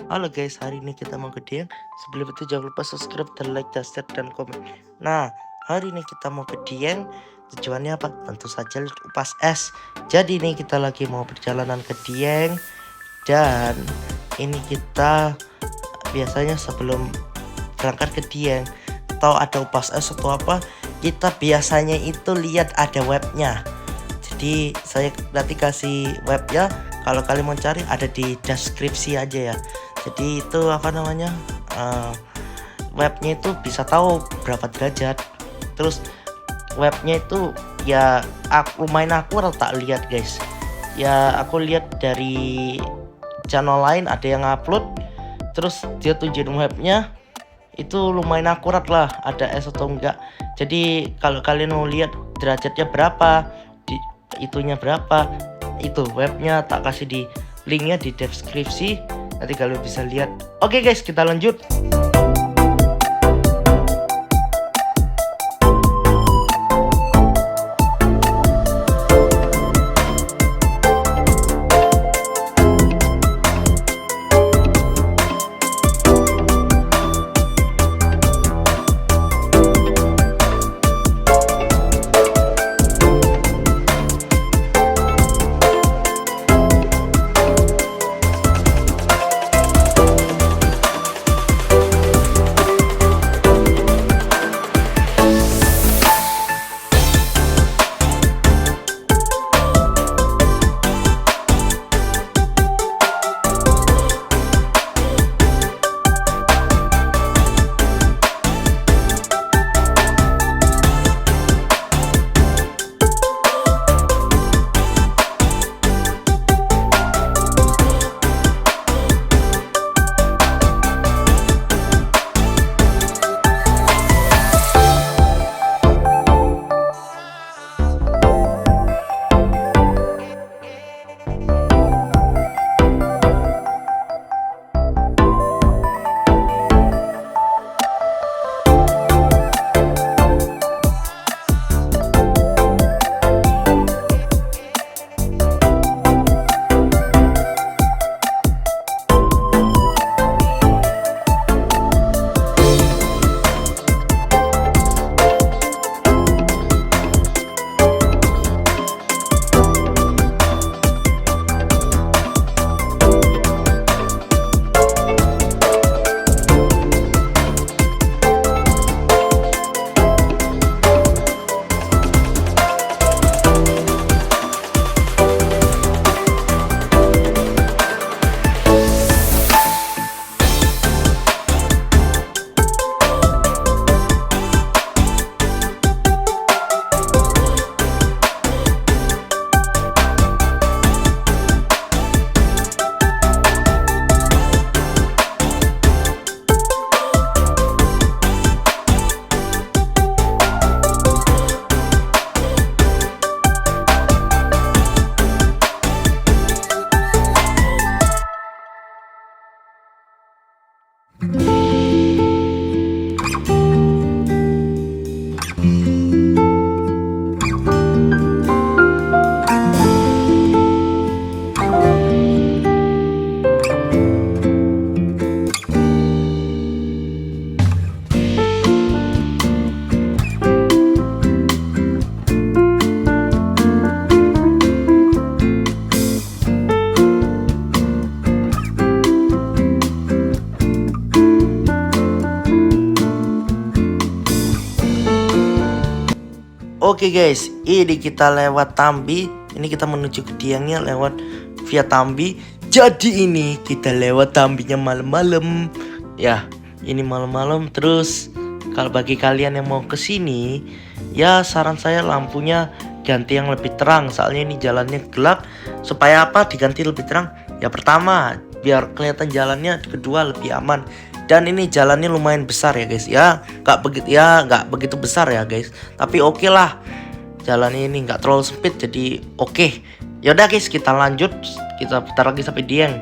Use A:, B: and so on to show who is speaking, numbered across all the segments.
A: Halo guys, hari ini kita mau ke Dieng. Sebelum itu jangan lupa subscribe dan like, dan share, dan komen. Nah, hari ini kita mau ke Dieng. Tujuannya apa? Tentu saja lihat upas es. Jadi ini kita lagi mau perjalanan ke Dieng. Dan ini kita biasanya sebelum berangkat ke Dieng atau ada upas es atau apa, kita biasanya itu lihat ada webnya. Jadi saya nanti kasih webnya, kalau kalian mau cari ada di deskripsi aja ya. Jadi itu apa namanya, webnya itu bisa tahu berapa derajat. Terus webnya itu ya lumayan akurat tak lihat guys. Ya aku lihat dari channel lain ada yang upload, terus dia tunjukin webnya itu lumayan akurat lah, ada es atau enggak. Jadi kalau kalian mau lihat derajatnya berapa, itunya berapa, itu webnya tak kasih di linknya di deskripsi, nanti kalian bisa lihat. Oke guys, kita lanjut. Oke guys, ini kita lewat Tambi. Ini kita menuju ke Diengnya lewat via Tambi. Jadi ini kita lewat Tambinya malam-malam. Ya, ini malam-malam. Terus kalau bagi kalian yang mau ke sini, ya saran saya lampunya ganti yang lebih terang. Soalnya ini jalannya gelap. Supaya apa diganti lebih terang? Ya pertama, biar kelihatan jalannya. Kedua, lebih aman. Dan ini jalannya lumayan besar ya guys, ya nggak begitu besar ya guys, tapi oke lah, jalannya ini nggak terlalu sempit, jadi oke. Yaudah guys, kita lanjut, kita putar lagi sampai Dieng.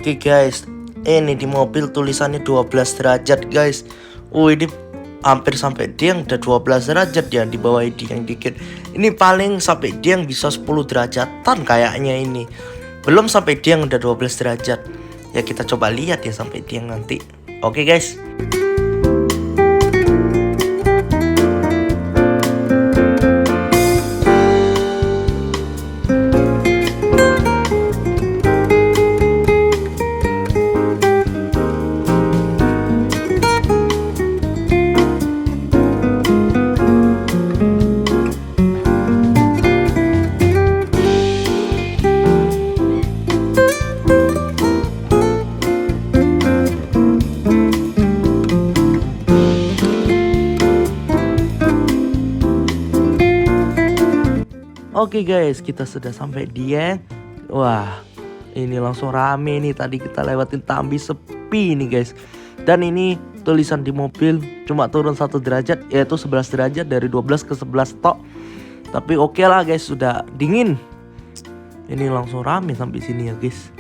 A: Oke guys, ini di mobil tulisannya 12 derajat guys. Ini hampir sampai Dieng udah 12 derajat ya, di bawah Dieng dikit. Ini paling sampai Dieng bisa 10 derajatan kayaknya ini. Belum sampai Dieng udah 12 derajat. Ya kita coba lihat ya sampai Dieng nanti. Oke guys. Oke guys, kita sudah sampai Dieng. Wah, ini langsung rame nih. Tadi kita lewatin Tambi sepi nih guys. Dan ini tulisan di mobil cuma turun 1 derajat, yaitu 11 derajat dari 12 ke 11 tok. Tapi oke lah guys, sudah dingin. Ini langsung rame sampai sini ya guys.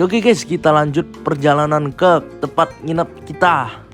A: Oke guys, kita lanjut perjalanan ke tempat nginep kita.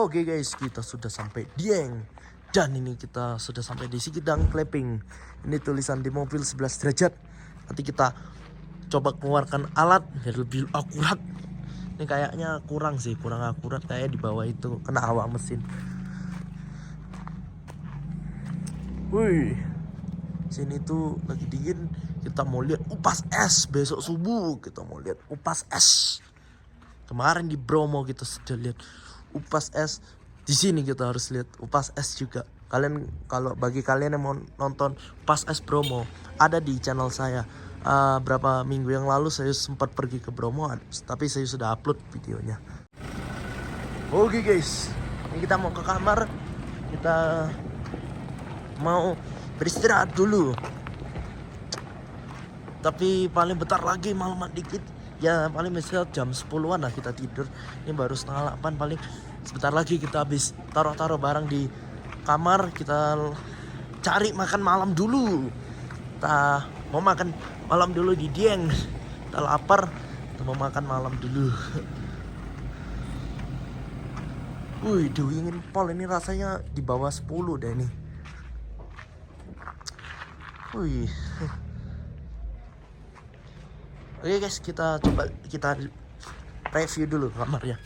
A: Oke guys, kita sudah sampai Dieng. Dan ini kita sudah sampai di Sikidang Kleping. Ini tulisan di mobil 11 derajat. Nanti kita coba keluarkan alat biar lebih akurat. Ini kayaknya kurang sih, kurang akurat. Kayak di bawah itu kena awak mesin. Wih, sini tuh lagi dingin. Kita mau lihat upas es besok subuh. Kita mau lihat upas es. Kemarin di Bromo kita sudah lihat upas es. Di sini kita harus lihat upas es juga. Kalian bagi kalian yang mau nonton upas es Bromo, ada di channel saya. Berapa minggu yang lalu saya sempat pergi ke Bromo, tapi saya sudah upload videonya. Oke guys, ini kita mau ke kamar. Kita mau beristirahat dulu. Tapi paling bentar lagi, malaman dikit. Ya paling bisa jam 10-an lah kita tidur. Ini baru setengah 8, paling sebentar lagi kita habis taruh barang di kamar. Kita cari makan malam dulu. Kita mau makan malam dulu di Dieng. Kita lapar, kita mau makan malam dulu. Wih, dingin pol, ini rasanya di bawah 10 deh ini. Wih. Oke guys, kita coba review dulu kamarnya.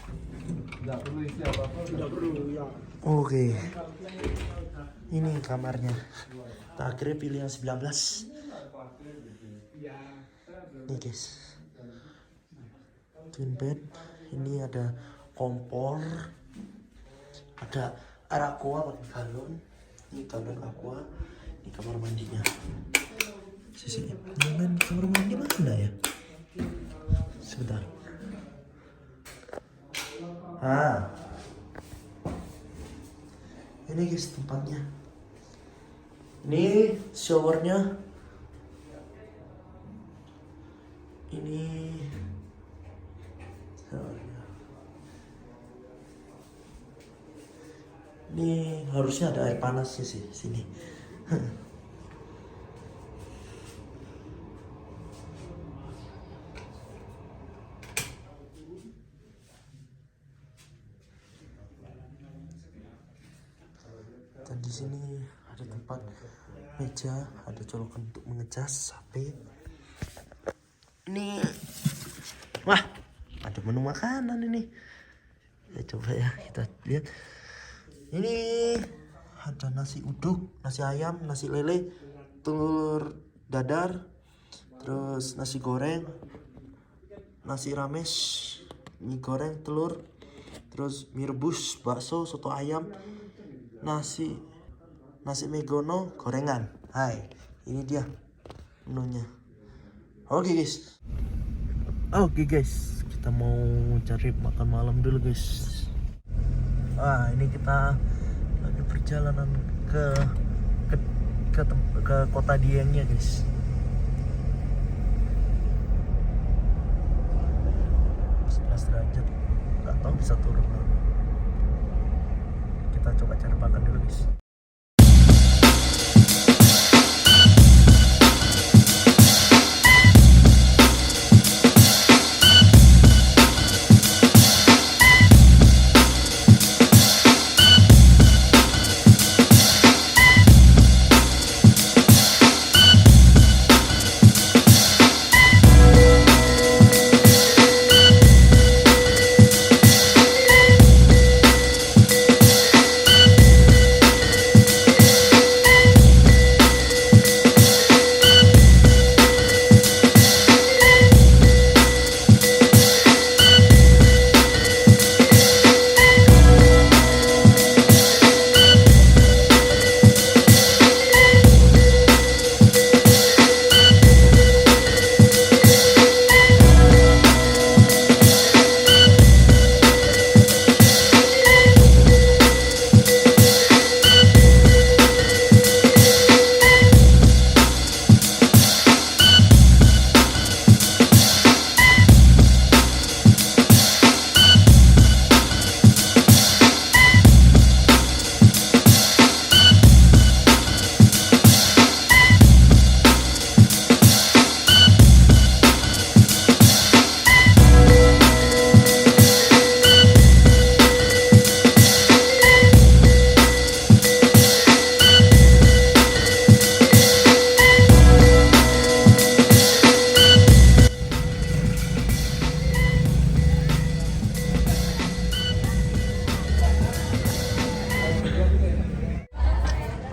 A: Oke. Ini kamarnya. Kita akhirnya pilih yang 19. Nih guys. Twin bed. Ini ada kompor. Ada air aqua pakai galon. Ini galon aqua. Ini kamar mandinya. Sisi. Kamar mandi mana ya? Sebentar. Ini guys tempatnya. Ini showernya. Ini showernya. Ini harusnya ada air panasnya sih sini. Dan di sini ada tempat meja, ada colokan untuk mengecas HP. Ini, wah, ada menu makanan ini. Ya coba ya kita lihat. Ini ada nasi uduk, nasi ayam, nasi lele, telur dadar, terus nasi goreng, nasi rames, mie goreng, telur, terus mie rebus, bakso, soto ayam, nasi megono, gorengan. Hai, ini dia menunya. Oke guys, kita mau cari makan malam dulu guys. Ini kita lagi perjalanan ke kota Diengnya guys. Derajat, nggak tahu bisa turun. Kita coba cari makan dulu guys.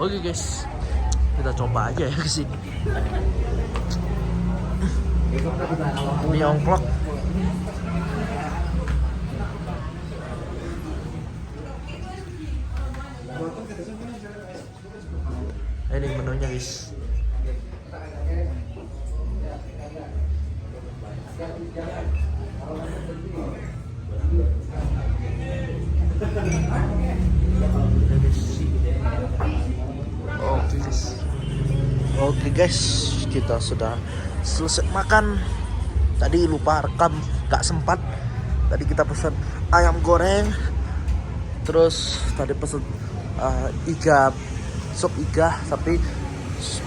A: Oke guys, kita coba aja ya kesini. Ini ongklok. guys. Oke guys, kita sudah selesai makan. Tadi lupa rekam, gak sempat. Tadi kita pesan ayam goreng, terus tadi pesan iga, sop iga. Tapi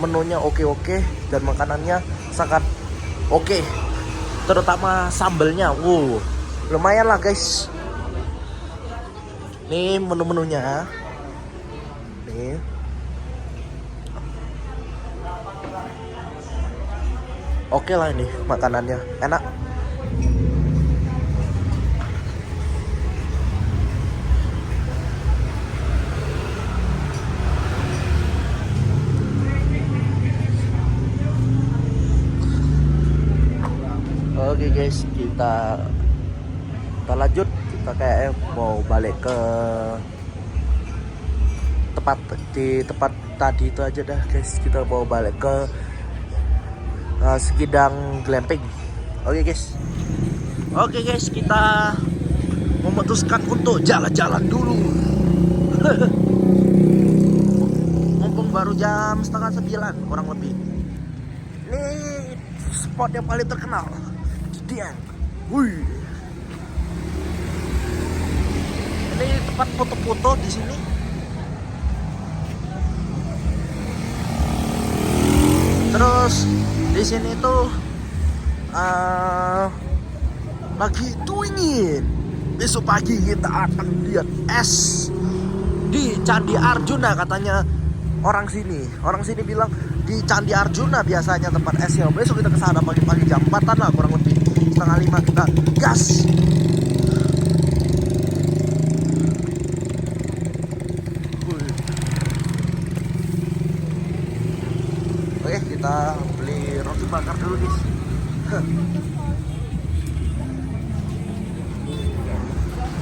A: menunya oke dan makanannya sangat oke. Terutama sambelnya, lumayan lah guys. Nih menu-menunya. Nih. Oke lah ini makanannya, enak. Oke guys, kita lanjut. Kita kayak mau balik ke tempat tadi itu aja dah guys. Kita mau balik ke Sekidang glamping. Oke guys, kita memutuskan untuk jalan-jalan dulu. Mumpung baru jam 8:30 kurang lebih. Ini spot yang paling terkenal di Dieng. Ini tempat foto-foto di sini. Terus di sini tuh lagi dingin. Besok pagi kita akan lihat es di Candi Arjuna katanya orang sini. Orang sini bilang di Candi Arjuna biasanya tempat esnya. Besok kita kesana pagi-pagi jam 4-an lah kurang lebih, 4:30 kita gas. Oke, kita beli roti bakar dulu guys.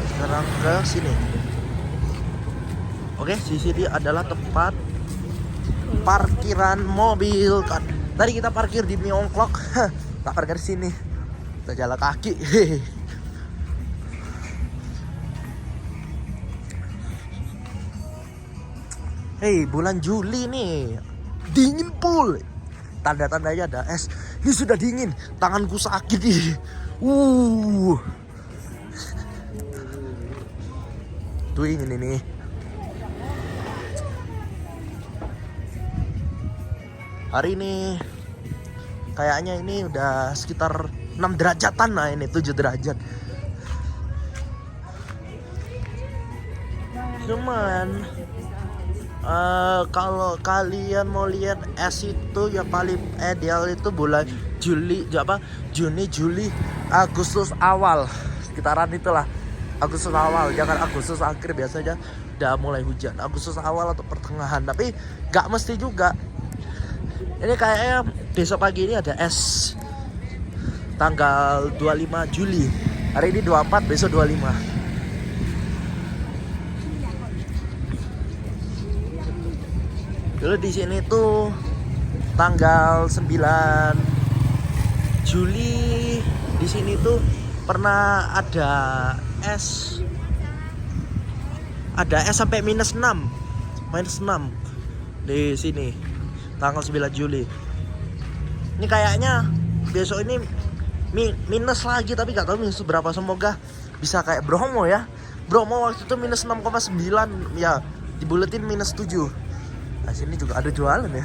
A: Sekarang ke sini. Oke, di sini adalah tempat parkiran mobil kan. Tadi kita parkir di Myeongklok, tak parkir sini. Kita jalan kaki. Hei, bulan Juli nih. Dingin pul. Tanda-tandanya ada es. Ini sudah dingin. Tanganku sakit nih. Tuh ingin ini. Hari ini kayaknya ini udah sekitar 6 derajatan lah ini, 7 derajat. Cuman kalau kalian mau lihat es itu yang paling ideal itu bulan Juni, Juli, Agustus awal, sekitaran itulah. Agustus awal, jangan Agustus akhir, biasanya udah mulai hujan. Agustus awal atau pertengahan, tapi gak mesti juga. Ini kayaknya besok pagi ini ada es tanggal 25 Juli. Hari ini 24, besok 25. Dulu di sini tuh tanggal 9 Juli di sini tuh pernah ada es sampai -6 di sini tanggal 9 Juli. Ini kayaknya besok ini minus lagi, tapi gak tahu minus berapa. Semoga bisa kayak Bromo ya. Bromo waktu itu -6,9 ya, dibuletin -7. Nah, sini juga ada jualan ya.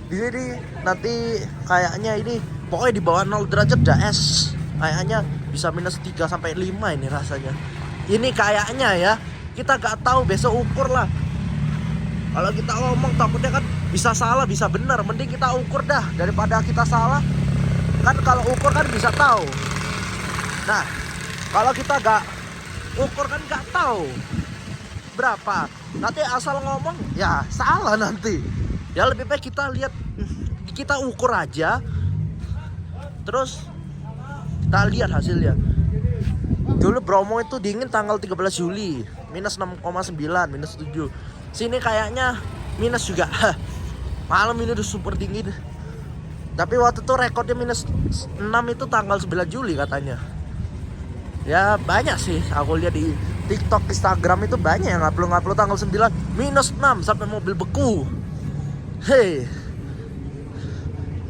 A: Di sini nanti kayaknya ini pokoknya di bawah 0 derajat udah es. Kayaknya bisa -3 sampai 5 ini rasanya. Ini kayaknya ya. Kita gak tahu, besok ukur lah. Kalau kita ngomong takutnya kan bisa salah, bisa benar. Mending kita ukur dah daripada kita salah. Kan kalau ukur kan bisa tahu. Nah, kalau kita gak ukur kan gak tahu berapa. Nanti asal ngomong ya salah nanti. Ya lebih baik kita lihat, kita ukur aja. Terus kita lihat hasilnya. Dulu Bromo itu dingin tanggal 13 Juli, -6,9, -7. Sini kayaknya minus juga. Malam ini udah super dingin. Tapi waktu itu rekornya -6 itu tanggal 9 Juli katanya. Ya banyak sih, aku lihat di TikTok, Instagram itu banyak yang upload tanggal 9 -6 sampai mobil beku. Hei.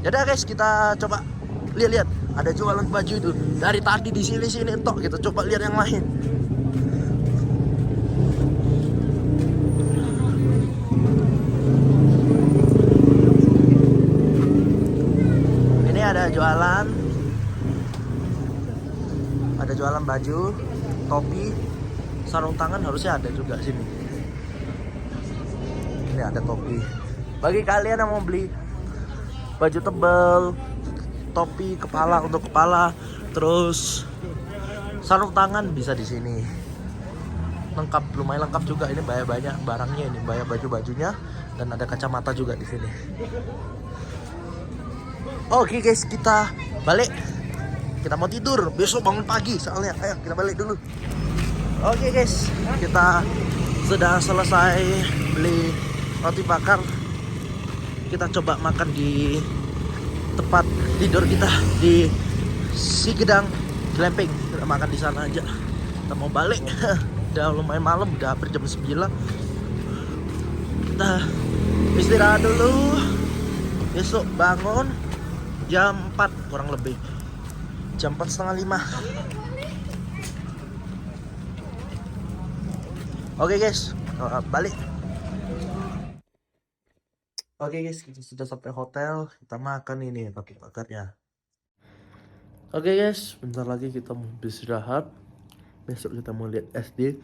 A: Yaudah guys, kita coba lihat ada jualan baju itu. Dari tadi di sini tok, kita coba lihat yang lain. Ini ada jualan baju, topi, sarung tangan harusnya ada juga sini. Ini ada topi. Bagi kalian yang mau beli baju tebal, topi kepala untuk kepala, terus sarung tangan bisa di sini. Lengkap, lumayan lengkap juga. Ini banyak barangnya, ini banyak baju-bajunya, dan ada kacamata juga di sini. Oke guys, kita balik. Kita mau tidur, besok bangun pagi soalnya. Ayo kita balik dulu. Oke guys, kita sudah selesai beli roti bakar. Kita coba makan di tempat tidur kita di Sigedang Glamping. Kita makan di sana aja. Kita mau balik. Udah lumayan malam, udah hampir jam 9. Kita istirahat dulu. Besok bangun jam 4 kurang lebih. Jam 4:30. Oke guys, balik. Oke guys, kita sudah sampai hotel. Kita makan ini roti bakarnya. Oke guys, bentar lagi kita mau istirahat. Besok kita mau lihat SD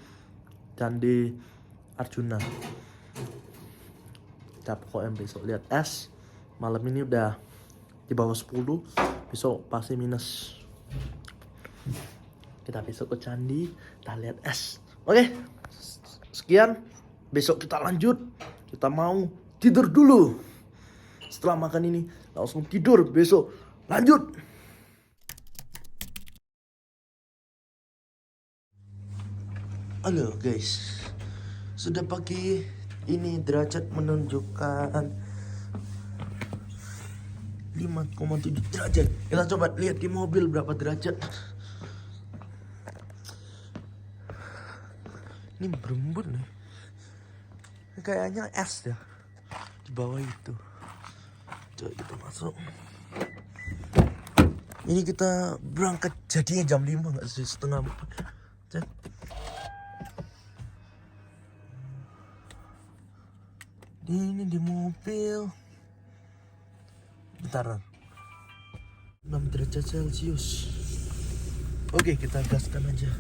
A: Candi Arjuna. Kita pokoknya besok lihat es. Malam ini udah di bawah 10. Besok pasti minus. Kita besok ke candi, kita lihat es. Oke, sekian. Besok kita lanjut. Kita mau tidur dulu. Setelah makan ini langsung tidur. Besok lanjut. Halo guys, sudah pagi. Ini derajat menunjukkan 5,7 derajat. Kita coba lihat di mobil berapa derajat. Ini berembun nih. Kayaknya es ya di bawah itu. Coba kita masuk. Ini kita berangkat jadinya jam 5, nggak sih, setengah 4. Ini di mobil. Bentar. 6 derajat Celcius. Oke, kita gaskan aja.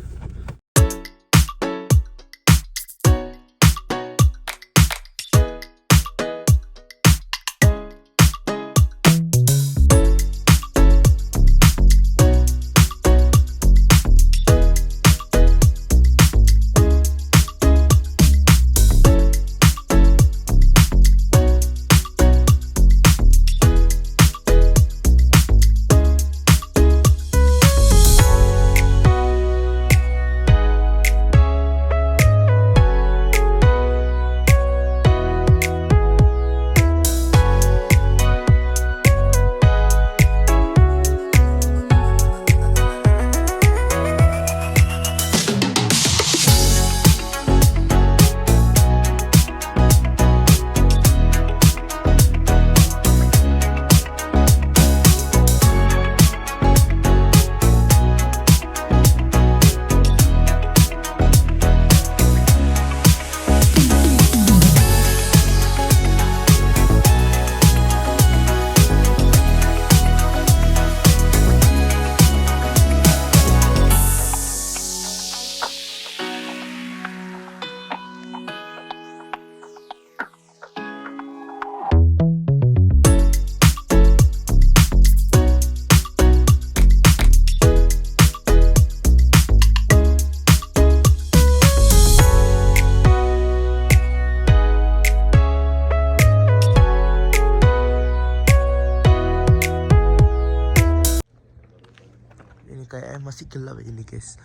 A: Kayak masih gelap ini guys.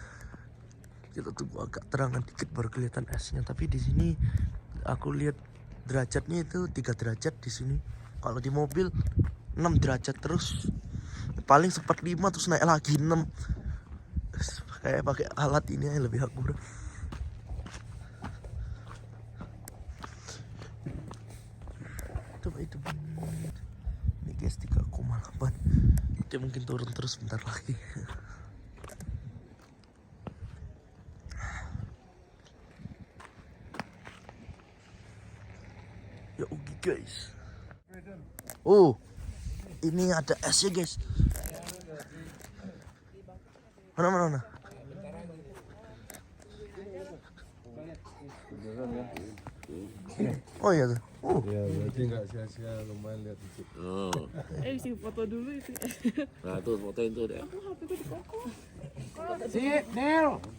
A: Kita tunggu agak terangan dikit baru kelihatan esnya. Tapi di sini aku lihat derajatnya itu 3 derajat di sini. Kalau di mobil 6 derajat terus, paling 1/4 terus naik lagi 6. Kayak pakai alat ini yang lebih akurat. Coba itu ini guys 3,8. Dia mungkin turun terus bentar lagi. Ya oke guys. Oh, ini ada es ya guys. Mana? Oh iya tuh.
B: Ya berarti nggak sia-sia, lumayan lihat itu.
C: Sih foto dulu itu.
D: Nah tuh fotoin tuh deh.
C: Aku HP gue di koko.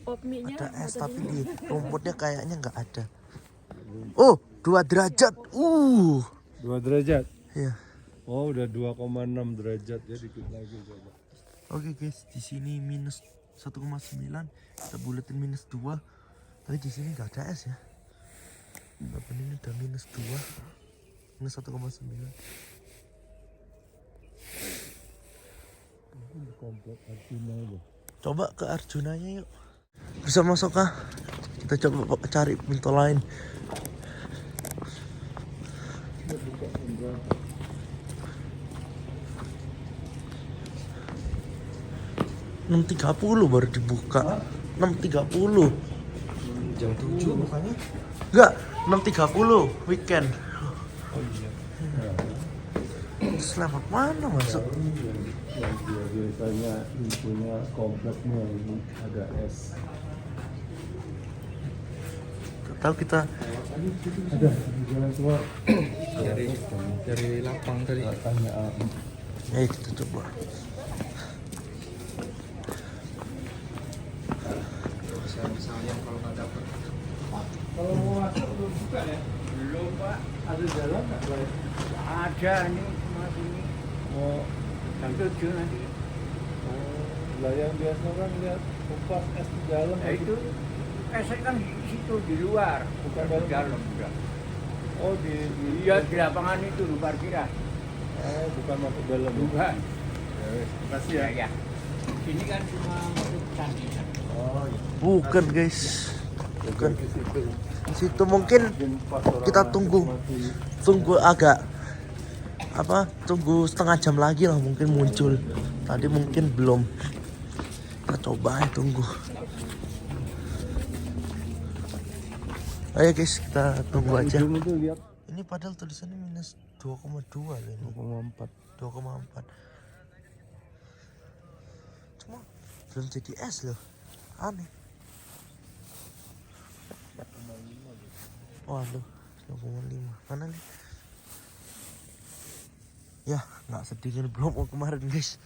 C: Popminya
A: Ada es tapi di rumputnya kayaknya nggak ada. Oh, 2 derajat.
B: 2 derajat.
A: Iya.
B: Oh, udah 2,6 derajat ya, dikit lagi coba.
A: Oke guys, di sini minus 1,9. Kita buletin minus 2. Tapi di sini nggak ada es ya. Tapi ini udah minus 2. Minus 1,9.
B: Komplek Arjuna itu.
A: Coba ke Arjunanya yuk. Bisa masuk kah? Kita coba cari pintu lain. Jam 6.30 baru dibuka. 6.30.
B: Jam 7 bukannya?
A: Enggak, 6.30 weekend.
B: Oh iya.
A: Terus lewat mana masuk?
B: Yang dia biasanya punya kompleknya ini ada es.
A: Tahu kita
B: Ada di jalan keluar.
D: Dari lapang tadi.
B: Tanya
A: kita coba.
D: Sayang kalau nggak dapet.
E: Kalau mau masuk belum buka ya? Belum Pak.
B: ada jalan nggak Pak?
E: Ada nih cuma sini.
B: Oh,
E: Jam 7 nanti.
B: lah yang biasa kan lihat kupas es di dalam.
E: Nah itu esnya kan di situ di luar, bukan di dalam udah.
B: Oh di
E: Iya di lapangan itu di parkiran.
B: Oh, bukan masuk dalam.
E: Bukan.
B: Ya, wes. Makasih ya.
E: Ya. Ini kan cuma untuk candikan.
B: Oh, iya.
A: Bukan guys. Bukan.
B: Ke situ.
A: Di situ mungkin
B: Mungkin pas orang
A: kita
B: masuk
A: tunggu.
B: masih
A: Tunggu agak tunggu setengah jam lagi lah mungkin muncul. Tadi mungkin belum. Kita coba ya tunggu. Ayo guys, kita tunggu aja.
B: ujung itu lihat
A: Ini padahal tulisannya minus 2,2 loh ini.
B: 2,4.
A: 2,4. Cuma belum jadi es loh. Aneh. Waduh, 2,5. Mana nih? Ya, nggak sedingin belum kemarin guys.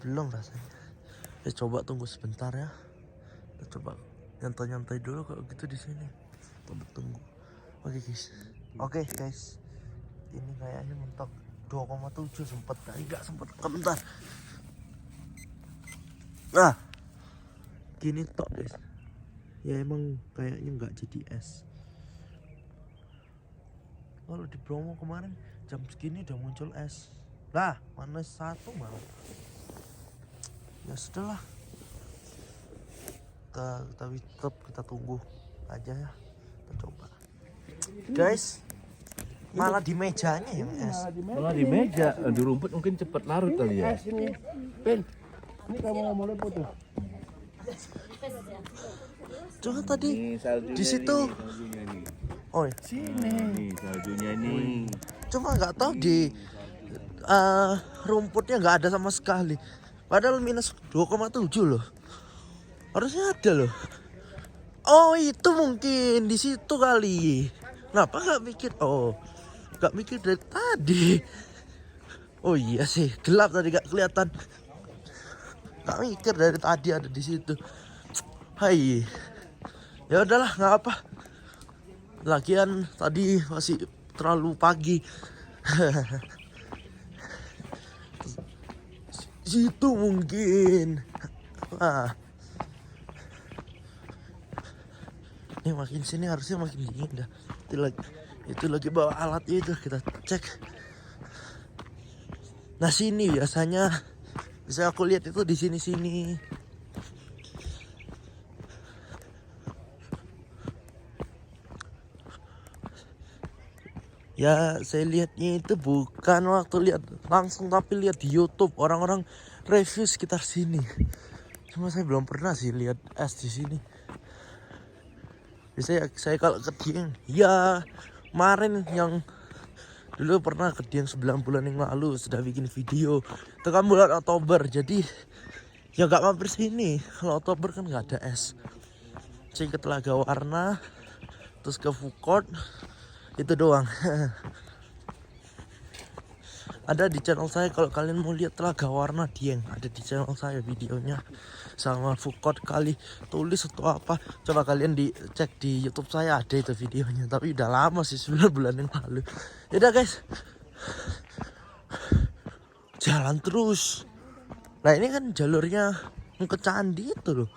A: Belum rasanya. Ya coba tunggu sebentar ya. Kita coba nyantai-nyantai dulu kalau gitu di sini. Tunggu. Oke guys. Oke guys. Ini kayaknya mentok 2,7 sempat tadi nggak sempat bentar. Nah, gini tok guys. Ya emang kayaknya nggak jadi es. Kalau di Bromo kemarin jam segini udah muncul es. Lah, mana satu malah. Ya sudahlah. Kita tunggu aja ya. Kita coba. Guys, malah di mejanya yang es.
D: Malah di meja, di rumput mungkin cepet larut kali ya.
B: Ini Pin. Ini kamu mau lihat tuh.
A: Cuma tadi
D: saljunya
A: di situ.
D: nih, saljunya nih.
A: Oh, iya.
D: Nih saljunya nih.
A: Cuma nggak tahu di rumputnya nggak ada sama sekali. Padahal minus 2,7 loh. Harusnya ada loh. Oh itu mungkin di situ kali. Kenapa nggak mikir? Oh nggak mikir dari tadi. Oh iya sih gelap tadi nggak kelihatan. Nggak mikir dari tadi ada di situ. Hai. Ya udahlah nggak apa. Lagian tadi masih terlalu pagi. Situ mungkin. Wah. Ini makin sini harusnya makin dingin dah. Itu lagi bawa alat itu, kita cek. Nah sini biasanya bisa aku lihat itu di sini. Ya saya lihatnya itu bukan waktu lihat langsung, tapi lihat di YouTube orang-orang review sekitar sini. Cuma saya belum pernah sih lihat es di sini. Biasanya saya kalau ke Dieng, ya kemarin yang dulu pernah ke Dieng 9 bulan yang lalu sudah bikin video. Itu kan bulan Oktober, jadi ya gak mampir sini. Kalau Oktober kan gak ada es. Saya ke Telaga Warna, terus ke food court, itu doang. Ada di channel saya kalau kalian mau lihat Telaga Warna Dieng, ada di channel saya videonya. Sama food court kali tulis atau apa, coba kalian dicek di YouTube saya, ada itu videonya. Tapi udah lama sih, 9 bulan yang lalu. Yaudah guys, jalan terus. Nah ini kan jalurnya ke candi itu loh.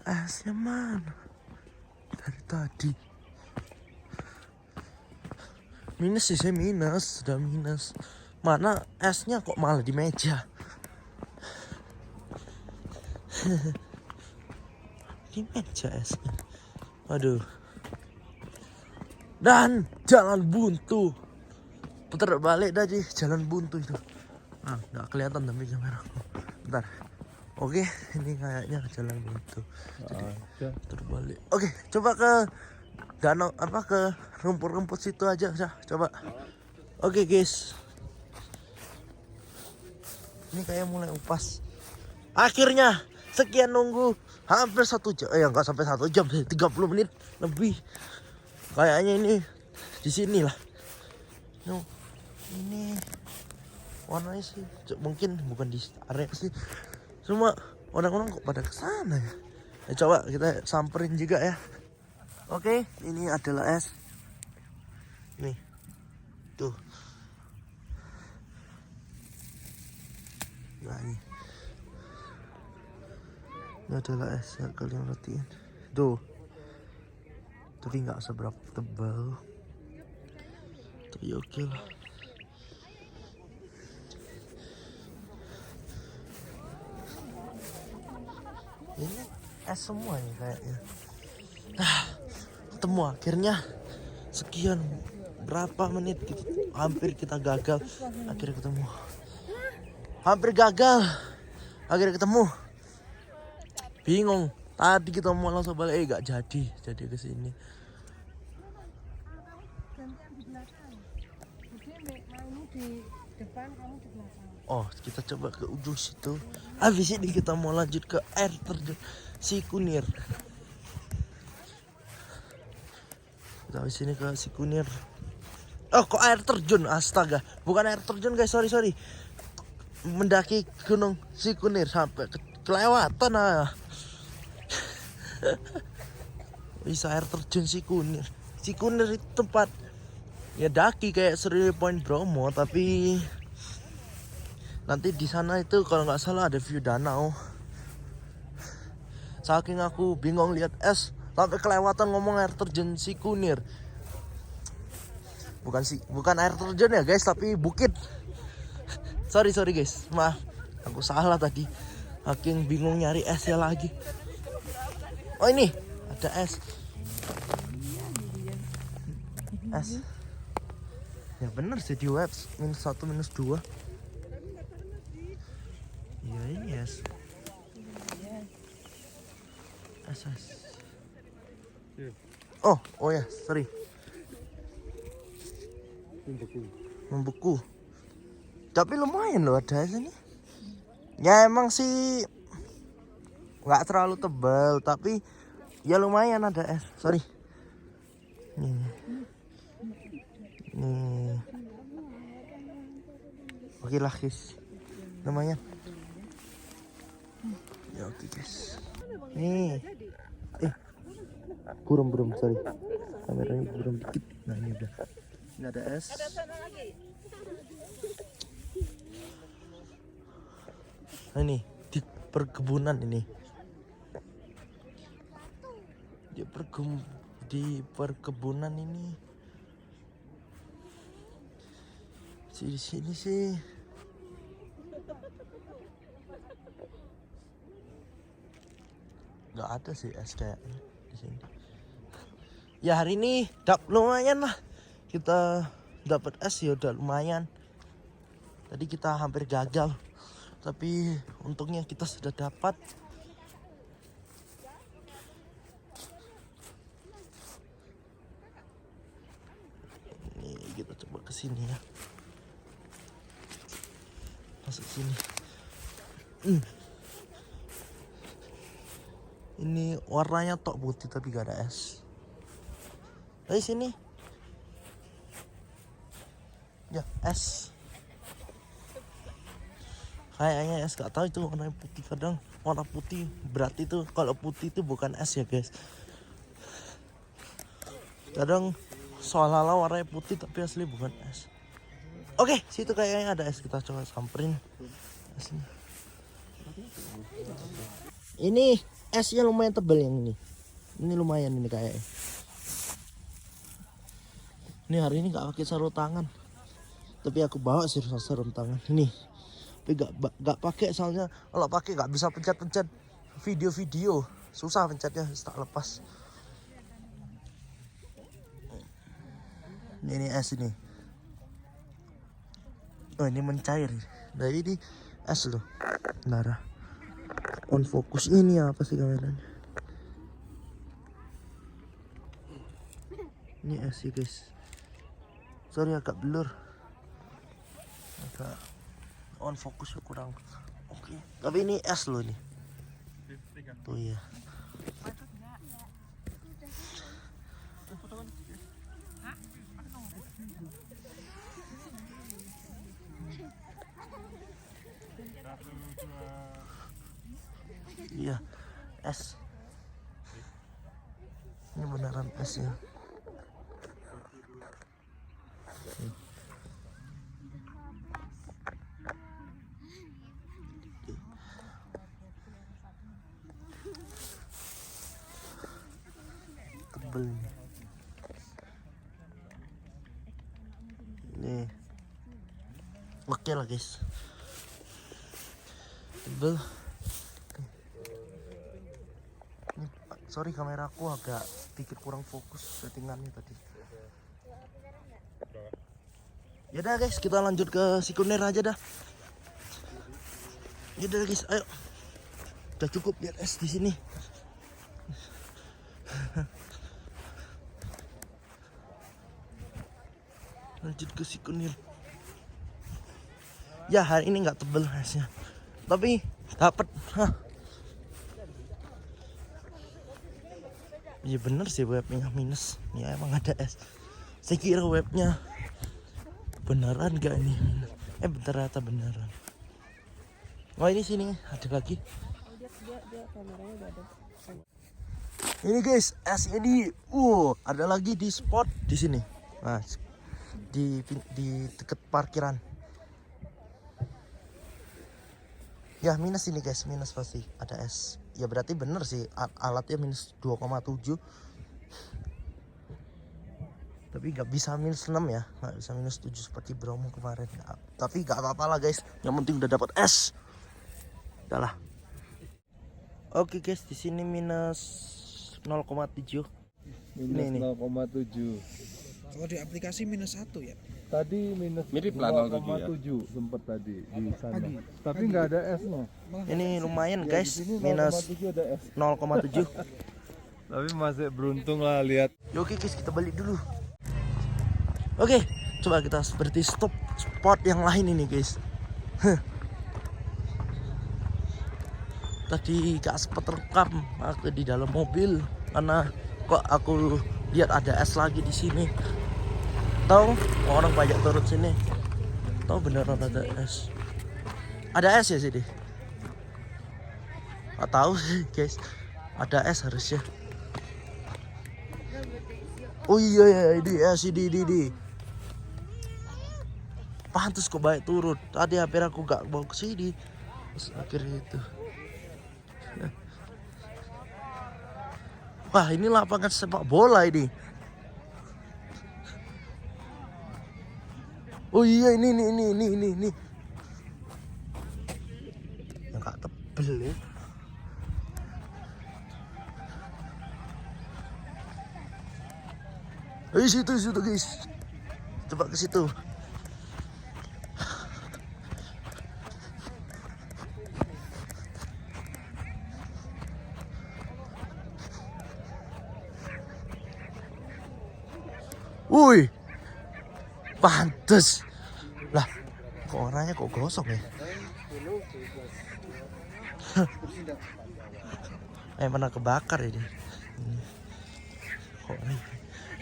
A: Esnya mana? Dari tadi minus sih, saya minus, sudah minus. Mana esnya kok malah di meja? Di meja esnya. Aduh. Dan jalan buntu. Putar balik tadi jalan buntu itu. Nah, nggak kelihatan tapi kamera. Bentar. Oke, ini kayaknya jalan buntu. Jadi terbalik. Oke, coba ke danau ke rumput-rumput situ aja, coba. Oke guys. Ini kayak mulai upas. Akhirnya sekian nunggu hampir 1 jam. Nggak sampai 1 jam, 30 menit lebih. Kayaknya ini di sini lah. Ini warnanya sih mungkin bukan di area sih. Cuma orang-orang kok pada kesana ya. Coba kita samperin juga ya. Oke, ini adalah es. Nih, tuh. Nah ini adalah es ya, kalian perhatiin. Tuh. Tapi nggak seberapa tebal. Tapi oke lah. Ini es semua nih kayaknya. Ketemu akhirnya. Sekian berapa menit gitu, hampir kita gagal. Akhirnya ketemu. Hampir gagal. Akhirnya ketemu. Bingung. Tadi kita mau langsung balik, gak jadi ke sini. Oh, kita coba ke ujung situ. Habis ini kita mau lanjut ke air terjun Sikunir. Kita habis ini ke Sikunir. Oh, kok air terjun? Astaga, bukan air terjun guys, sorry. Mendaki Gunung Sikunir sampai kelewatan Bisa air terjun Sikunir. Sikunir itu tempat ya daki kayak Surya Point Bromo, tapi nanti di sana itu kalau nggak salah ada view danau. Saking aku bingung lihat es sampai kelewatan ngomong air terjun Sikunir. Bukan air terjun ya guys, tapi bukit. Sorry guys, maaf, aku salah tadi. Saking bingung nyari esnya lagi. Oh ini ada es. Ya bener sih di web -1 -2. Iya ini es. Oh ya, sorry. Membeku. Tapi lumayan loh ada es ini. Ya emang sih nggak terlalu tebal, tapi ya lumayan ada es. Sorry. Nih. Oke lah guys. Lumayan. Ya oke guys. Nih. Buram sorry. Kameranya buram dikit. Nah ini udah. Ini ada es. Nah, ini di perkebunan ini. Di perkebunan ini. Di sini sih. Nggak ada sih es kayaknya di sini. Ya hari ini lumayan lah. Kita dapat es ya udah lumayan. Tadi kita hampir gagal. Tapi untungnya kita sudah dapat. Ini kita coba ke sini ya. Masuk sini. Ini warnanya tok putih tapi gak ada es. Dari sini. Ya, es. Kayaknya es, gak tahu itu warna putih. Kadang warna putih berarti itu kalau putih itu bukan es ya guys. Kadang seolah-olah warnanya putih tapi asli bukan es. Oke, situ kayaknya ada es, kita coba samperin esnya. Ini esnya lumayan tebal yang ini. Ini lumayan ini kayaknya. Ini hari ini nggak pakai sarung tangan. Tapi aku bawa sih sarung tangan. Ini. Tapi nggak pakai soalnya kalau pakai nggak bisa pencet-pencet video-video. Susah pencetnya, tak lepas. Ini es ini. Oh ini mencair. Nah ini es loh. Nara. On fokus ini apa sih kameranya? Ini es sih guys. Sorry agak blur. Agak on fokusnya kurang. Oke. Tapi ini es loh ini. Tuh ya. Iya, es. Ini beneran es ya. Tebel ini. Nih. Oke lah guys. Tebel. Sorry kameraku agak sedikit kurang fokus settingannya tadi. Yaudah guys, kita lanjut ke sekunder aja dah. Yaudah guys, ayo. Udah cukup lihat es di sini. Lanjut ke sekunder. Ya hari ini nggak tebel esnya, tapi dapat. Iya bener sih webnya minus. Ya emang ada es. Saya kira webnya beneran gak ini minus. Ternyata beneran. Oh ini sini ada lagi.
C: Dia kameranya udah ada.
A: Ini guys es ini. Ada lagi di spot di sini. Nah di deket parkiran. Ya minus ini guys, minus pasti ada es. Ya berarti bener sih alatnya minus 2,7. Tapi nggak bisa minus 6 ya, nggak bisa minus 7 seperti Bromo kemarin. Tapi nggak apa-apa lah guys, yang penting udah dapat es. Udahlah. Oke guys, di sini minus 0,7.
B: Minus
A: Ini.
B: 0,7.
F: Kalau di aplikasi minus 1 ya?
B: Tadi minus
D: Mirip lah
B: 0,7 sempat tadi di sana. Tapi nggak ada esnya.
A: Ini lumayan
B: Ya,
A: guys,
B: di sini
A: minus
B: 0,7 ada es.
A: 0,7.
B: Tapi masih beruntung lah lihat.
A: Oke guys, kita balik dulu. Oke, coba kita seperti stop spot yang lain ini guys. Tadi gak sempat rekam waktu di dalam mobil karena kok aku lihat ada es lagi di sini. Tahu orang banyak turun sini. Tahu beneran ada es. Ada es ya sini. Gak tahu sih guys. Ada es harusnya. Oh iya ya ini es ini. Pantes kok baik turun. Tadi hampir aku gak mau ke sini. Terus akhirnya itu. Wah, ini lapangan sepak bola ini. Oh iya, ini. Yang gak tebel ya. Situ guys. Coba ke situ. Wih, pantes. Lah, kok orangnya kok gosong ya? Mana kebakar ini. Kok ini?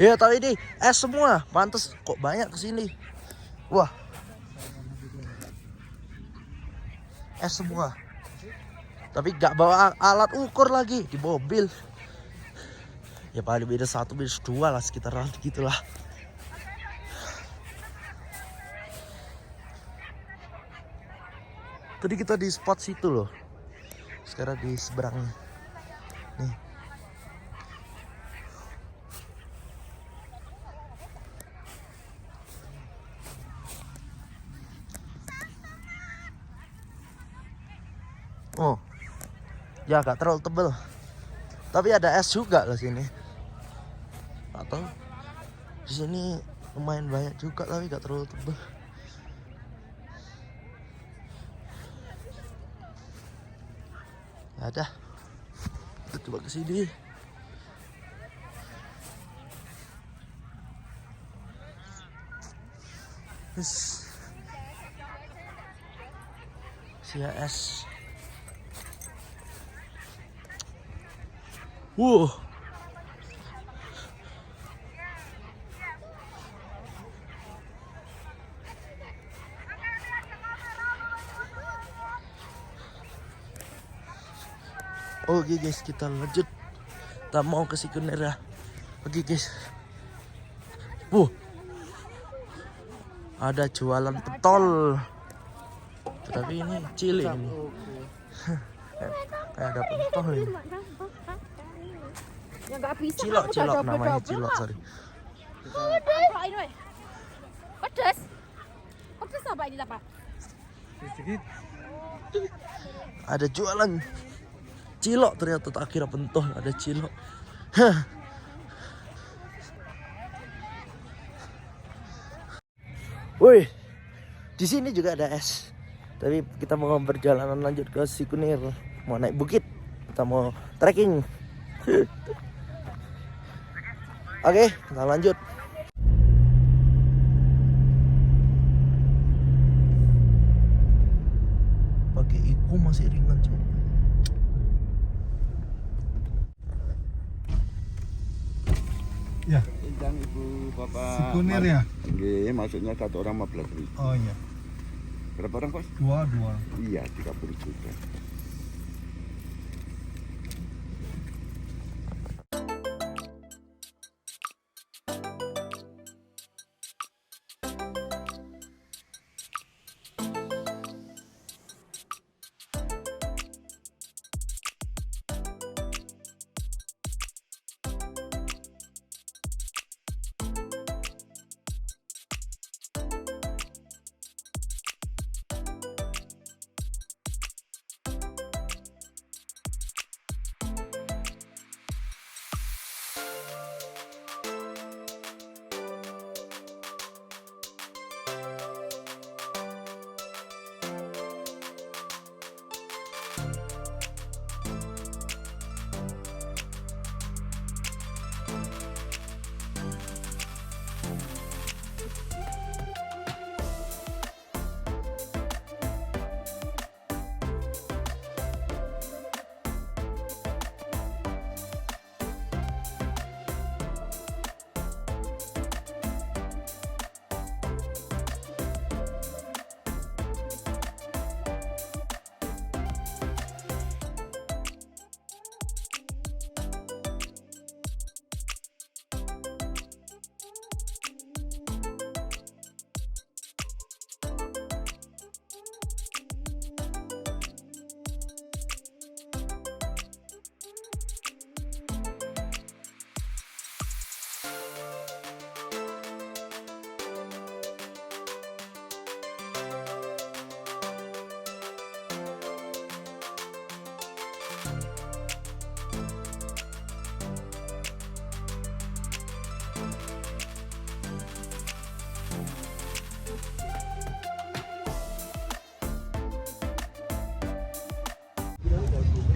A: Ya tahu ini es semua, pantes kok banyak kesini. Wah, es semua. Tapi gak bawa alat ukur lagi di mobil. Ya paling minus 1 minus 2 lah, sekitaran gitulah. Tadi kita di spot situ loh. Sekarang di seberangnya. Nih. Oh. Ya gak terlalu tebel. Tapi ada es juga ke sini. Atau di sini lumayan banyak juga tapi gak terlalu tebel. Ada. Kita coba ke sini. Sia es. Oke guys, kita lanjut. Kita mau ke Sikunir ya. Oke guys. Ada jualan pentol. Tapi ini cilik ini. Kayak ada pentol ini.
C: Ya nggak bisa.
A: Cilok namanya, cilok, sorry.
C: Apa ini? Pedas. Pedas apa ini apa?
A: Ada jualan cilok, ternyata tak kira pentol, ada cilok. Woi, di sini juga ada es. Tapi kita mau perjalanan lanjut ke Sikunir, mau naik bukit, kita mau trekking. Oke, kita lanjut. Pakai iku masih ringan coba.
B: Ya,
E: Dan ibu bapak
B: Sikunir ya?
E: Nggih, maksudnya satu orang 15.000.
B: Oh iya.
E: Berapa orang, Bos?
B: Dua.
E: Iya, 30 juta.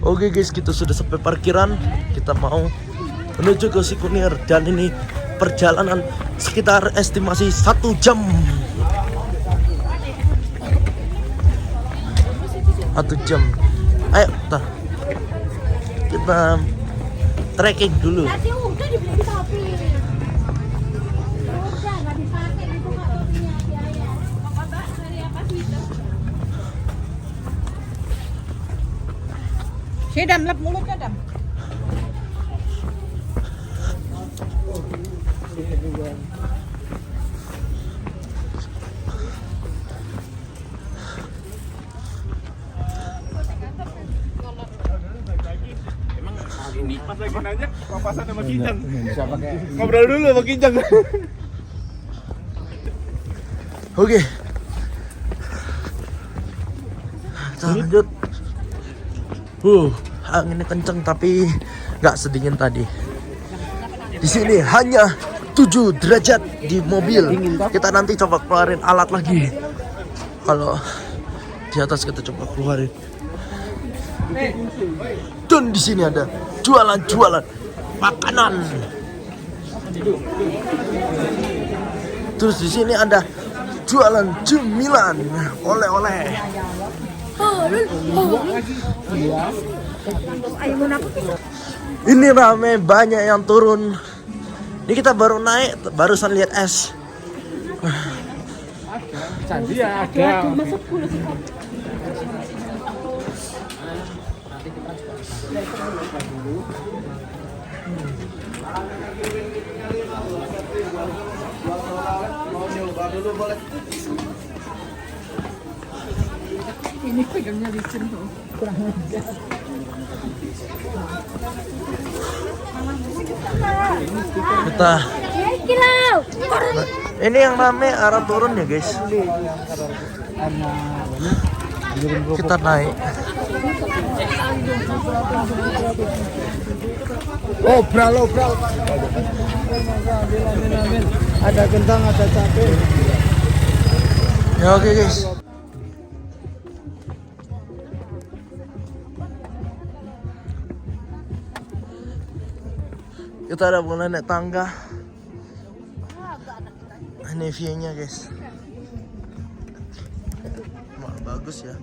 A: Oke guys, kita sudah sampai parkiran. Kita mau menuju ke Sikunir dan ini perjalanan sekitar estimasi 1 jam. 1 jam. Ayo kita trekking dulu.
C: Tadi udah dibeli topi. Udah nggak dipakai itu nggak topinya biaya. Apa dari apa sih itu? Sedam lap mulutnya dam.
D: Ini pas lagi nanya papasan sama Kijang.
E: Bisa pakai
D: Ngobrol dulu sama Kijang.
A: Oke. Kita lanjut. Anginnya kenceng tapi nggak sedingin tadi. Di sini hanya 7 derajat di mobil. Kita nanti coba keluarin alat lagi. Kalau di atas kita coba keluarin. Dan di sini ada jualan-jualan makanan. Terus di sini ada jualan cemilan, oleh-oleh. Ini rame, banyak yang turun. Ini kita baru naik, barusan lihat es.
E: candi ya ada.
C: Ini pegangnya licin tuh. Kurang aja.
A: Kita ini yang rame arah turun ya guys. Kita naik.
E: Oh, bral. Ada kentang, ada cabai.
A: Ya oke guys. Kita udah mulai naik tangga. Ini view-nya guys. Wah, bagus ya.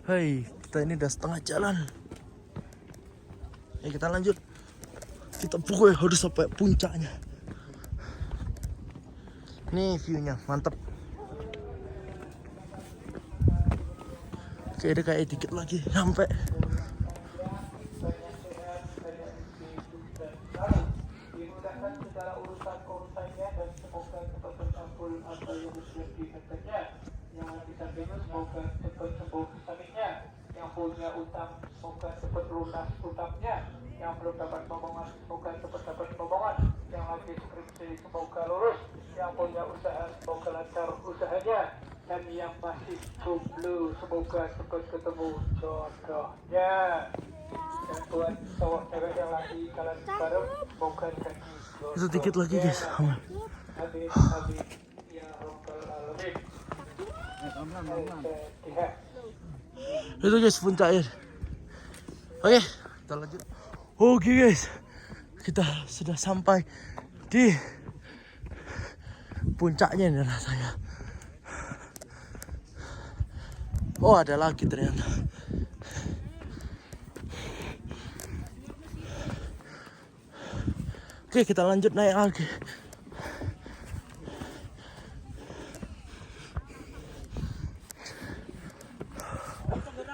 A: Hai, kita ini udah setengah jalan. Ya kita lanjut. Kita pokoknya harus sampai puncaknya. Ini view-nya mantap. Kayak dikit lagi sampai.
G: Yang punya utang semoga cepat lunas utangnya, yang belum dapat momongan semoga cepat dapat momongan, yang lagi skripsi semoga lulus, yang punya usaha semoga lancar usahanya, dan yang masih jomblo semoga cepat ketemu jodohnya. Dan buat cowok cewek yang lagi kalian bareng semoga jadi jodoh.
A: Itu dikit lagi guys.
G: Amin ya rabbal alamin.
A: Itu guys puncaknya. Oke, kita lanjut. Oke guys, kita sudah sampai di puncaknya ini rasanya. Oh ada lagi ternyata. Oke kita lanjut naik lagi.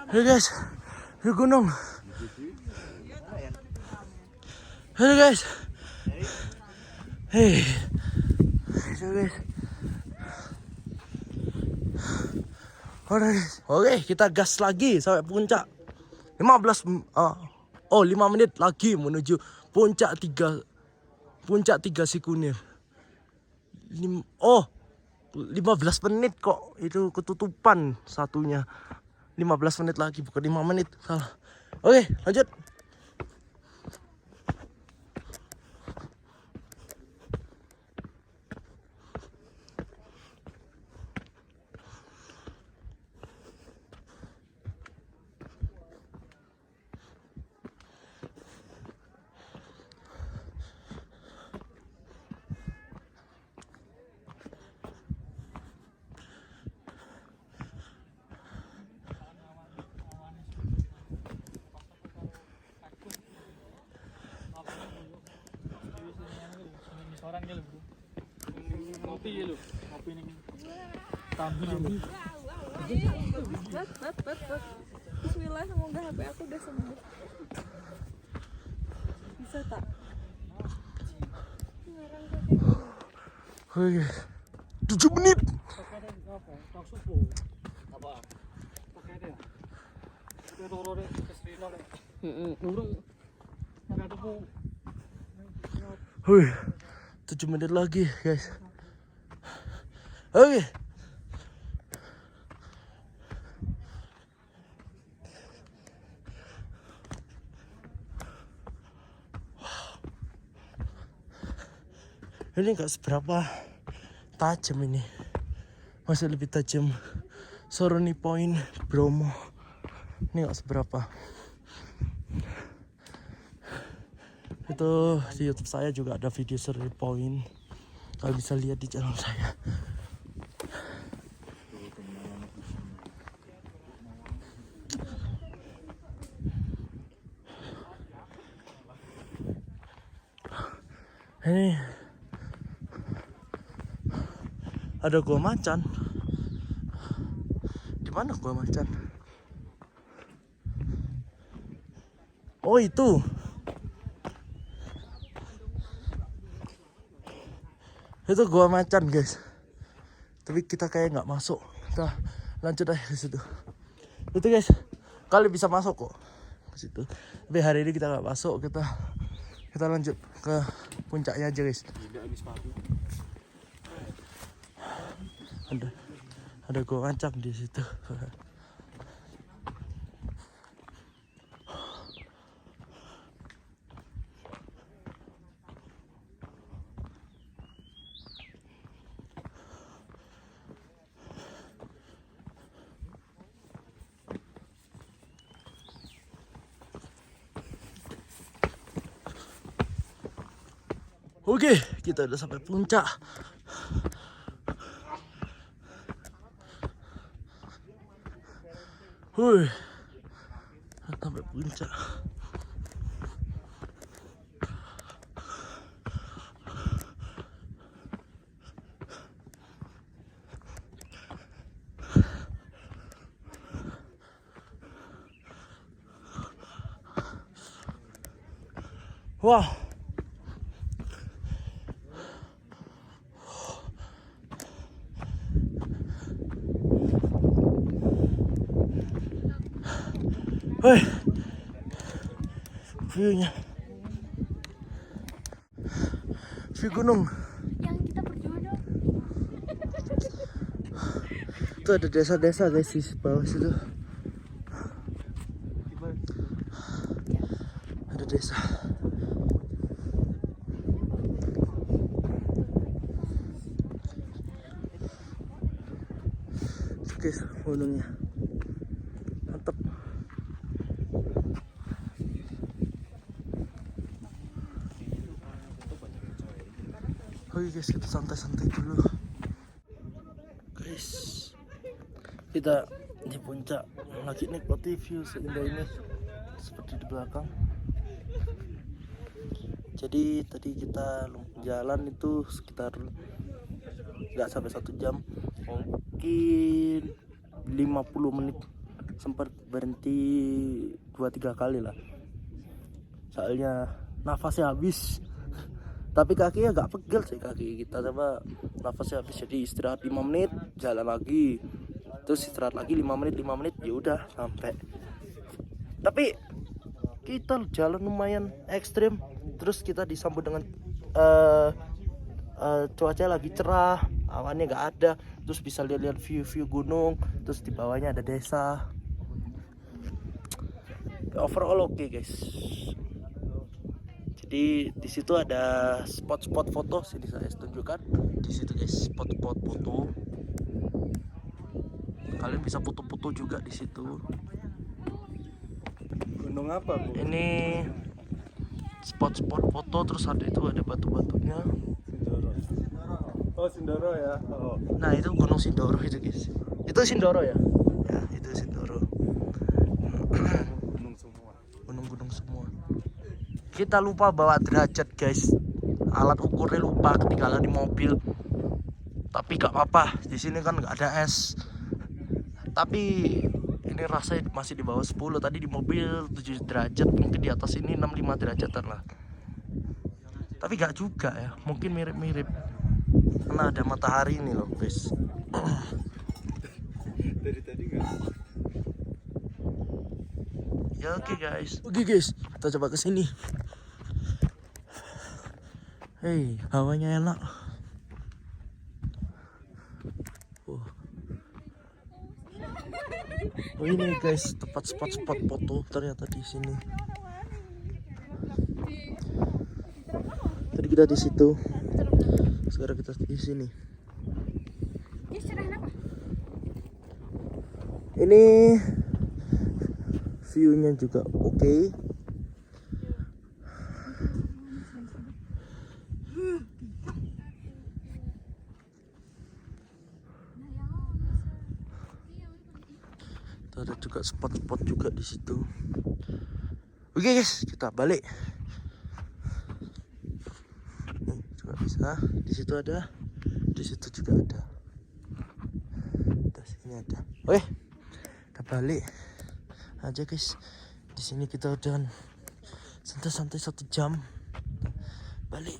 A: Hei guys, di gunung. Hei guys. Hei. Itu guys. Oke, kita gas lagi sampai puncak. 5 menit lagi menuju puncak 3 Sikunir. 15 menit kok. Itu ketutupan satunya. 15 menit lagi, bukan 5 menit. Salah. Oke, lanjut.
C: Bismillah, semoga HP aku udah sembuh. Bisa tak?
A: Oke, 7 menit. Wih, 7 menit lagi guys. Oke. Ini nggak seberapa tajam ini, masih lebih tajam Sorony Point Bromo. Ini nggak seberapa. Itu di YouTube saya juga ada video Sorony Point, kalian bisa lihat di channel saya. Ini ada gua macan. Di mana gua macan? Oh itu. Itu gua macan guys. Tapi kita kayak nggak masuk. Kita lanjut aja ke situ. Itu guys. Kalian bisa masuk kok ke situ. Tapi hari ini kita nggak masuk. Kita lanjut ke puncaknya aja guys. Ada gua macan di situ. Oke, kita udah sampai puncak. Sampai puncak. Wah. Wih, view-nya, view gunung.
C: Yang kita berjodoh.
A: Itu ada desa-desa guys di bawah situ. Ada desa. Oke, gunungnya mantap. Oke guys, kita santai-santai dulu guys. Kita di puncak lagi nikmati view seindah ini seperti di belakang. Jadi tadi kita jalan itu sekitar nggak sampai 1 jam, mungkin 50 menit. Sempat berhenti 2-3 kali lah, soalnya nafasnya habis. Tapi kakinya gak pegel sih kaki kita, sama nafasnya habis. Jadi istirahat 5 menit, jalan lagi, terus istirahat lagi 5 menit, ya udah sampai. Tapi kita jalan lumayan ekstrim, terus kita disambut dengan cuaca lagi cerah, awannya gak ada, terus bisa lihat-lihat view gunung, terus di bawahnya ada desa. Overall oke guys. Jadi di situ ada spot-spot foto, sini saya tunjukkan. Di situ guys, spot-spot foto. Kalian bisa foto-foto juga di situ.
B: Gunung apa bu?
A: Ini spot-spot foto, terus ada itu ada batu-batunya.
B: Sindoro. Oh Sindoro ya. Oh.
A: Nah itu Gunung Sindoro itu guys. Itu Sindoro ya? Ya itu Sindoro.
B: Gunung semua.
A: Gunung-gunung semua. Kita lupa bawa derajat guys. Alat ukurnya lupa, ketinggalan di mobil. Tapi gak apa-apa, di sini kan gak ada es. Tapi ini rasanya masih di bawah 10. Tadi di mobil 7 derajat, mungkin di atas ini 65 derajatan lah. Tapi gak juga ya, mungkin mirip-mirip karena ada matahari ini loh guys.
B: Dari tadi nggak?
A: Ya oke guys, kita coba ke sini. Hei, hawanya enak. Oh ini guys, tempat spot foto ternyata di sini. Tadi kita di situ, sekarang kita di sini. Ini view-nya juga oke. Ada juga spot-spot juga di situ. Oke guys, kita balik. Nih juga bisa. Di situ ada, di situ juga ada. Di sini ada. Oke, kita balik aja guys. Di sini kita udah santai-santai 1 jam. Balik.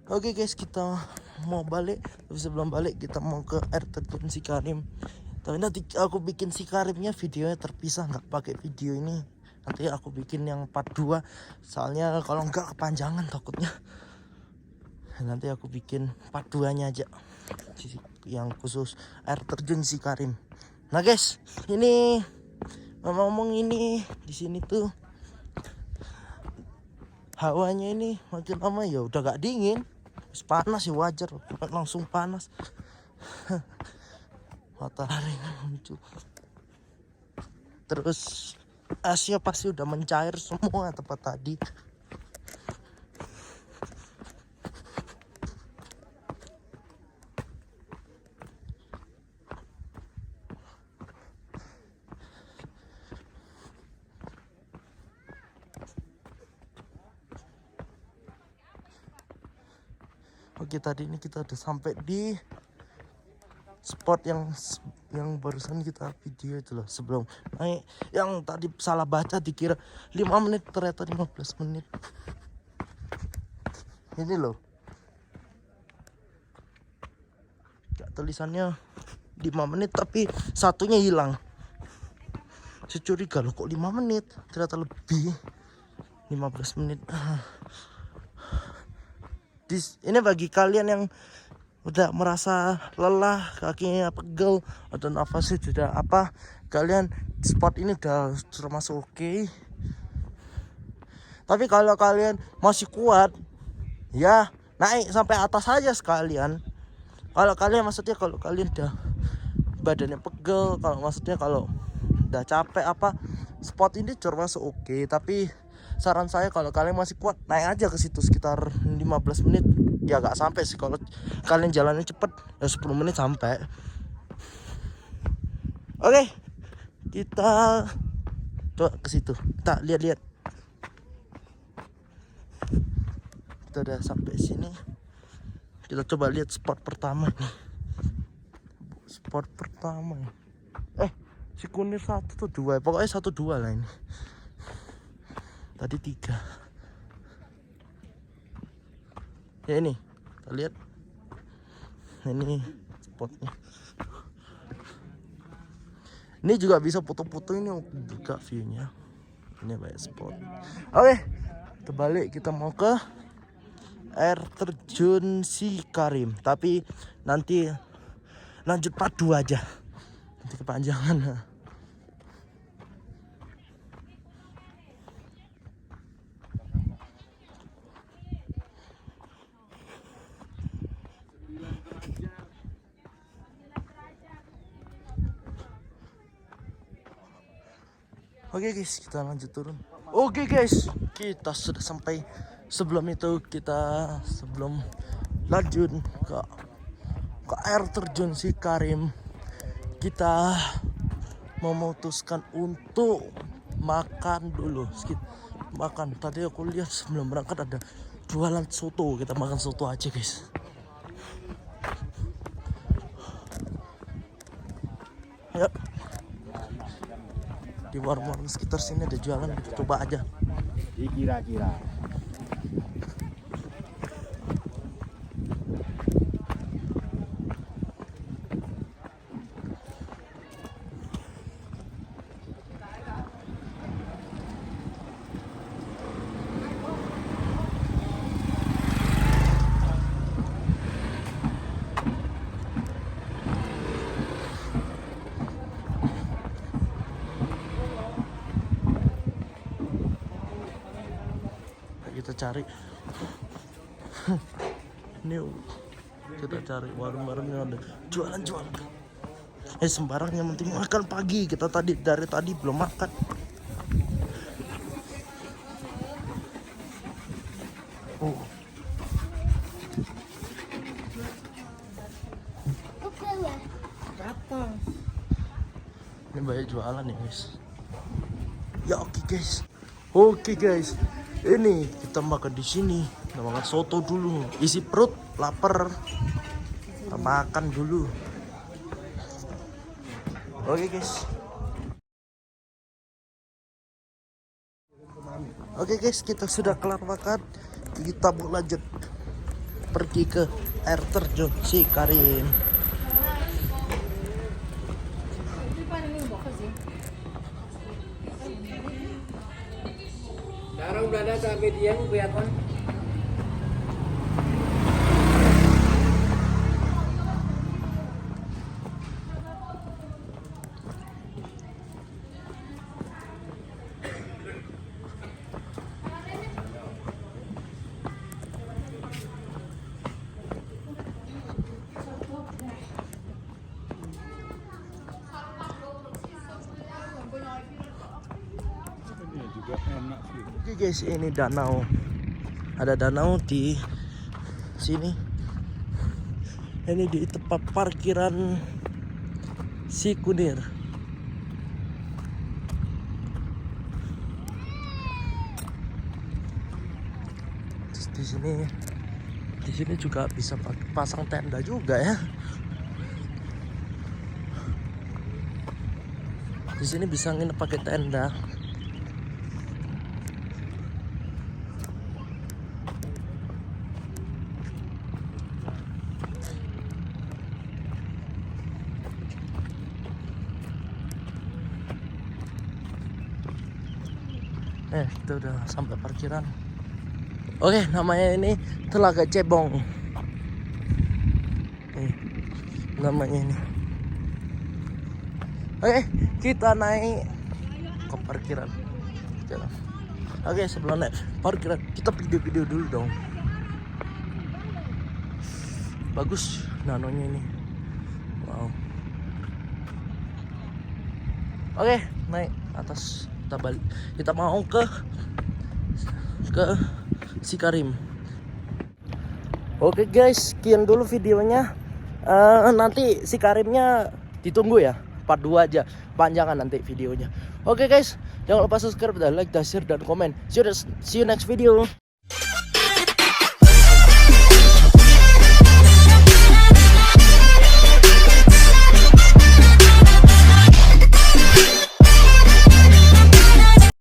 A: Oke guys, kita mau balik. Tapi sebelum balik kita mau ke air terjun Sikarim. Tapi nanti aku bikin Sikarimnya videonya terpisah, nggak pakai video ini. Nanti aku bikin yang part 2. Soalnya kalau nggak kepanjangan takutnya. Nanti aku bikin part 2-nya aja. Yang khusus air terjun Sikarim. Nah guys, ini ngomong ini di sini tuh hawanya ini makin lama ya udah gak dingin. Panas ya wajar, langsung panas. Matahari muncul. Terus esnya pasti udah mencair semua tempat tadi. Oke, tadi ini kita udah sampai di spot yang barusan kita video itu loh, sebelum naik. Yang tadi salah baca dikira 5 menit, ternyata 15 menit. Ini loh, tulisannya 5 menit tapi satunya hilang. Saya curiga loh, kok 5 menit, ternyata lebih 15 menit. Ini bagi kalian yang udah merasa lelah, kakinya pegel atau nafasnya tidak apa, kalian spot ini udah termasuk oke. Tapi kalau kalian masih kuat, ya naik sampai atas aja sekalian. Kalau kalian maksudnya kalau kalian udah badannya pegel, kalau maksudnya kalau udah capek apa, spot ini termasuk oke. Tapi saran saya kalau kalian masih kuat, naik aja ke situ sekitar 15 menit. Ya gak sampai sih, kalau kalian jalannya cepet ya 10 menit sampai. Oke, kita coba ke situ. Kita lihat-lihat. Kita udah sampai sini. Kita coba lihat spot pertama nih. Spot pertama. Si Kunir 1 tuh 2. Pokoknya 1 2 lah ini. Tadi 3. Ya ini, kita lihat. Ini spotnya. Ini juga bisa foto-foto, ini juga view-nya. Ini banyak spot. Oke, kita balik, kita mau ke air terjun Sikarim. Tapi nanti lanjut part 2 aja. Nanti kepanjangan. Oke guys, kita lanjut turun. Oke guys, kita sudah sampai. Sebelum itu sebelum lanjut ke air terjun Sikarim, kita memutuskan untuk makan dulu. Makan. Tadi aku lihat sebelum berangkat ada jualan soto. Kita makan soto aja guys. Yuk. Di warung-warung sekitar sini ada jualan, kita coba aja.
D: Kira-kira.
A: Kita cari ini kita cari warung-warung yang ada jualan-jualan. Sembarang yang penting makan pagi. Kita dari tadi belum makan. Oh. Ini banyak jualan ya guys. Ya oke guys. Ini kita makan di sini. Kita makan soto dulu. Isi perut, lapar. Kita makan dulu. Oke guys. Oke guys, kita sudah kelar makan. Kita mau lanjut pergi ke air terjun Cikarim.
E: Sekarang udah ada sampai dia kelihatan.
B: Ini juga enak sih.
A: Oke guys, ini danau. Ada danau di sini. Ini di tempat parkiran Cikunir. Terus di sini juga bisa pasang tenda juga ya. Di sini bisa nginep pakai tenda. Kita udah sampai parkiran. Oke, namanya ini Telaga Cebong. Namanya ini. Oke, kita naik ke parkiran. Jalan. Oke, sebelum naik parkiran kita video-video dulu dong. Bagus nanonya ini. Wow. Oke, naik atas. Kita mau ke Cikarim. Oke guys, sekian dulu videonya. Nanti Cikarimnya ditunggu ya, part 2 aja, panjangan nanti videonya. Oke guys, jangan lupa subscribe, dan like, dan share, dan komen. See you next video.